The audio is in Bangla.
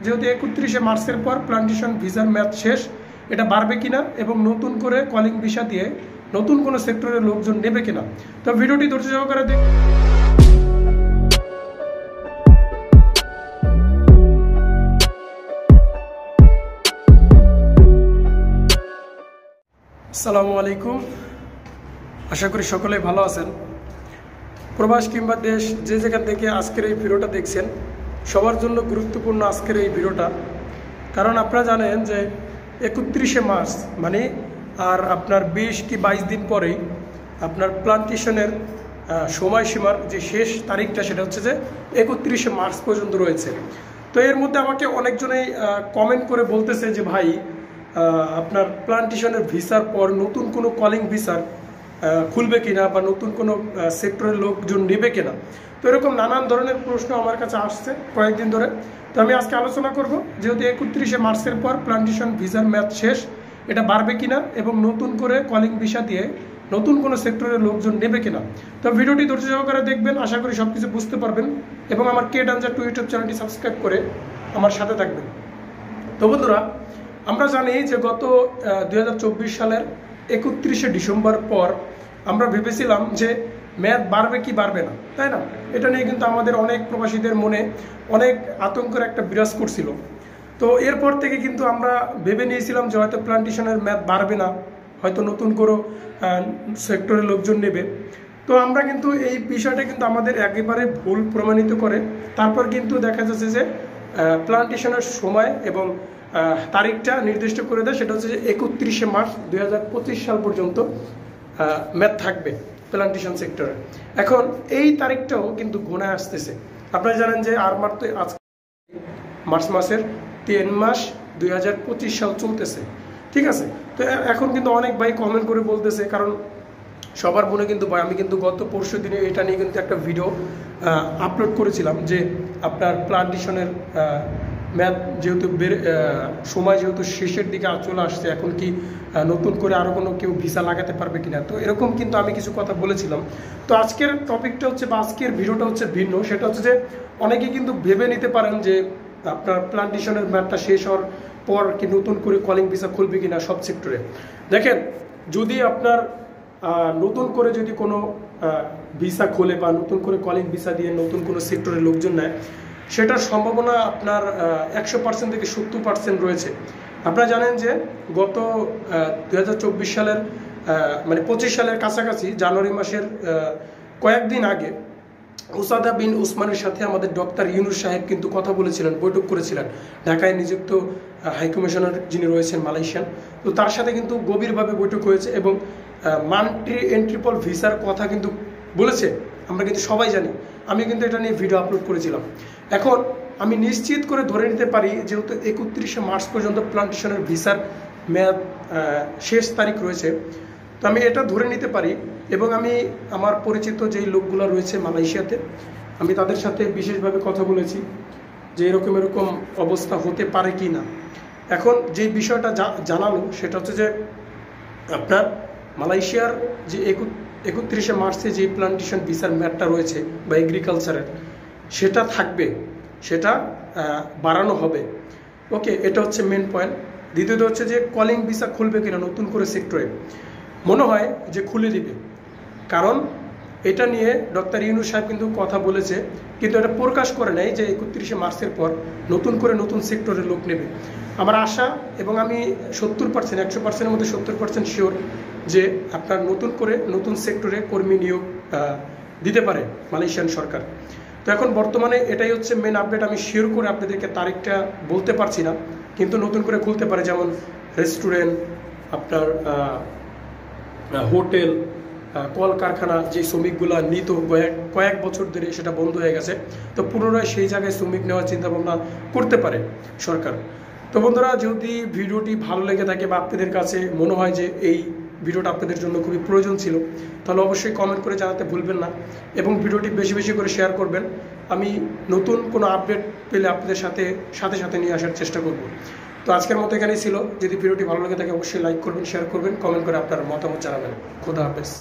যেহেতু 31শে মার্চের পর প্লান্টেশন ভিসার মেয়াদ শেষ, এটা বাড়বে কিনা এবং নতুন করে কলিং ভিসা দিয়ে নতুন কোনো সেক্টরের লোকজন নেবে কিনা। তো ভিডিওটি ধৈর্য সহকারে দেখ। আসসালামু আলাইকুম, আশা করি সকলেই ভালো আছেন। প্রবাস কিংবা দেশ যে যেখান থেকে আজকের এই ভিডিওটা দেখছেন, সবার জন্য গুরুত্বপূর্ণ আজকের এই ভিডিওটা। কারণ আপনারা জানেন যে 31শে মার্চ মানে আর আপনার 20 কি 22 দিন পরেই আপনার প্লান্টেশনের সময়সীমার যে শেষ তারিখটা সেটা হচ্ছে যে 31শে মার্চ পর্যন্ত রয়েছে। তো এর মধ্যে আমাকে অনেকজনেই কমেন্ট করে বলতেছে যে ভাই আপনার প্লান্টেশনের ভিসার পর নতুন কোনো কলিং ভিসার খুলবে কিনা বা নতুন কোনো সেক্টরের লোকজন নেবে কিনা। তো এরকম নানান ধরনের প্রশ্ন আমার কাছে আসছে কয়েকদিন ধরে। তো আমি আজকে আলোচনা করব যেহেতু 31শে মার্চের পর প্লান্টেশন ভিসার মেয়াদ শেষ, এটা বাড়বে কিনা এবং নতুন করে কলিং ভিসা দিয়ে নতুন কোনো সেক্টরের লোকজন নেবে কিনা। তো ভিডিওটি ধৈর্য সহকারে দেখবেন, আশা করি সব কিছু বুঝতে পারবেন এবং আমার কে ডাঞ্জার টু ইউটিউব চ্যানেলটি সাবস্ক্রাইব করে আমার সাথে থাকবেন। তো বন্ধুরা, আমরা জানি যে গত 2024 সালের 31শে ডিসেম্বর পর আমরা ভেবেছিলাম যে মেয়াদ বাড়বে কি বাড়বে না, তাই না? এটা নিয়ে কিন্তু আমাদের অনেক প্রবাসীদের মনে অনেক আতঙ্কের একটা বিরাজ করছিল। তো এরপর থেকে কিন্তু আমরা ভেবে নিয়েছিলাম যে হয়তো প্লান্টেশনের মেয়াদ বাড়বে না, হয়তো নতুন কোনো সেক্টরের লোকজন নেবে। তো আমরা কিন্তু এই বিষয়টা কিন্তু আমাদের একেবারে ভুল প্রমাণিত করে তারপর কিন্তু দেখা যাচ্ছে যে প্লান্টেশনের সময় এবং তারিখটা নির্দিষ্ট করে দেয়, সেটা হচ্ছে যে 31শে মার্চ 2025 সাল পর্যন্ত মেয়াদ থাকবে প্লান্টেশন সেক্টরে। এখন এই তারিখটাও কিন্তু ঘনায় আসতেছে। আপনারা জানেন যে আর মাত্র আজ মার্চ মাসের 3 মাস 2025 সাল চলতেছে, ঠিক আছে? তো এখন কিন্তু অনেক ভাই কমেন্ট করে বলতেছে, কারণ সবার মনে কিন্তু ভাই, আমি কিন্তু গত পরশু দিনে এটা নিয়ে কিন্তু একটা ভিডিও আপলোড করেছিলাম যে আপনার প্লান্টেশনের মেয়াদ যেহেতু সময় যেহেতু শেষের দিকে চলে আসছে, এখন কি নতুন করে আরও কোনো কেউ ভিসা লাগাতে পারবে কিনা। তো এরকম কিন্তু আমি কিছু কথা বলেছিলাম। তো আজকের টপিকটা হচ্ছে বা আজকের ভিডিওটা হচ্ছে ভিন্ন। সেটা হচ্ছে যে অনেকেই কিন্তু ভেবে নিতে পারেন যে আপনার প্লান্টেশনের মেয়াদটা শেষ হওয়ার পর কি নতুন করে কলিং ভিসা খুলবে কিনা সব সেক্টরে। দেখেন, যদি আপনার নতুন করে যদি কোনো ভিসা খোলে বা নতুন করে কলিং ভিসা দিয়ে নতুন কোনো সেক্টরের লোকজন নেয়, সেটার সম্ভাবনা আপনার 100% থেকে 70% রয়েছে। আপনারা জানেন যে গত 2024 সালের মানে 25 সালের কাছাকাছি জানুয়ারি মাসের কয়েকদিন আগে উসাদা বিন উসমানের সাথে আমাদের ডক্টর ইউনুস সাহেব কিন্তু কথা বলেছিলেন, বৈঠক করেছিলেন। ঢাকায় নিযুক্ত হাইকমিশনার যিনি রয়েছেন মালয়েশিয়ান, তো তার সাথে কিন্তু গভীরভাবে বৈঠক হয়েছে এবং মাল্টি এন্ট্রিপল ভিসার কথা কিন্তু বলেছে। আমরা কিন্তু সবাই জানি, আমি কিন্তু এটা নিয়ে ভিডিও আপলোড করেছিলাম। এখন আমি নিশ্চিত করে ধরে নিতে পারি যেহেতু 31শে মার্চ পর্যন্ত প্লান্টেশনের ভিসার মেয়াদ শেষ তারিখ রয়েছে, তো আমি এটা ধরে নিতে পারি এবং আমি আমার পরিচিত যেই লোকগুলো রয়েছে মালয়েশিয়াতে, আমি তাদের সাথে বিশেষভাবে কথা বলেছি যে এরকম এরকম অবস্থা হতে পারে কি না। এখন যে বিষয়টা জানালো সেটা হচ্ছে যে আপনার মালয়েশিয়ার যে 31শে মার্চে যে প্লান্টেশন ভিসার মেয়াদটা রয়েছে বা এগ্রিকালচারের, সেটা থাকবে, সেটা বাড়ানো হবে। ওকে, এটা হচ্ছে মেন পয়েন্ট। দ্বিতীয়ত হচ্ছে যে কলিং ভিসা খুলবে কিনা নতুন করে সেক্টরে, মনে হয় যে খুলে দিবে। কারণ এটা নিয়ে ডক্টর ইউনুস সাহেব কিন্তু কথা বলেছে, কিন্তু এটা প্রকাশ করে নেয় যে 31শে মার্চের পর নতুন করে নতুন সেক্টরের লোক নেবে। আমার আশা এবং আমি 70% 100%-এর মধ্যে 70% শিওর যে আপনার নতুন করে নতুন সেক্টরে কর্মী নিয়োগ দিতে পারে মালয়েশিয়ান সরকার। তো এখন বর্তমানে এটাই হচ্ছে মেন আপডেট। আমি শিওর করে আপনাদেরকে তারিখটা বলতে পারছি না, কিন্তু নতুন করে খুলতে পারে, যেমন রেস্টুরেন্ট, আপনার হোটেল, কলকারখানা, যে শ্রমিকগুলো নিত কয়েক বছর ধরে সেটা বন্ধ হয়ে গেছে, তো পুনরায় সেই জায়গায় শ্রমিক নেওয়ার চিন্তাভাবনা করতে পারে সরকার। তো বন্ধুরা, যদি ভিডিওটি ভালো লেগে থাকে বা আপনাদের কাছে মনে হয় যে এই ভিডিওটা আপনাদের জন্য খুবই প্রয়োজন ছিল, তাহলে অবশ্যই কমেন্ট করে জানাতে ভুলবেন না এবং ভিডিওটি বেশি বেশি করে শেয়ার করবেন। আমি নতুন কোনো আপডেট পেলে আপনাদের সাথে সাথে নিয়ে আসার চেষ্টা করব। তো আজকের মতো এখানেই ছিল। যদি ভিডিওটি ভালো লেগে থাকে অবশ্যই লাইক করবেন, শেয়ার করবেন, কমেন্ট করে আপনার মতামত জানাবেন। খোদা হাফেজ।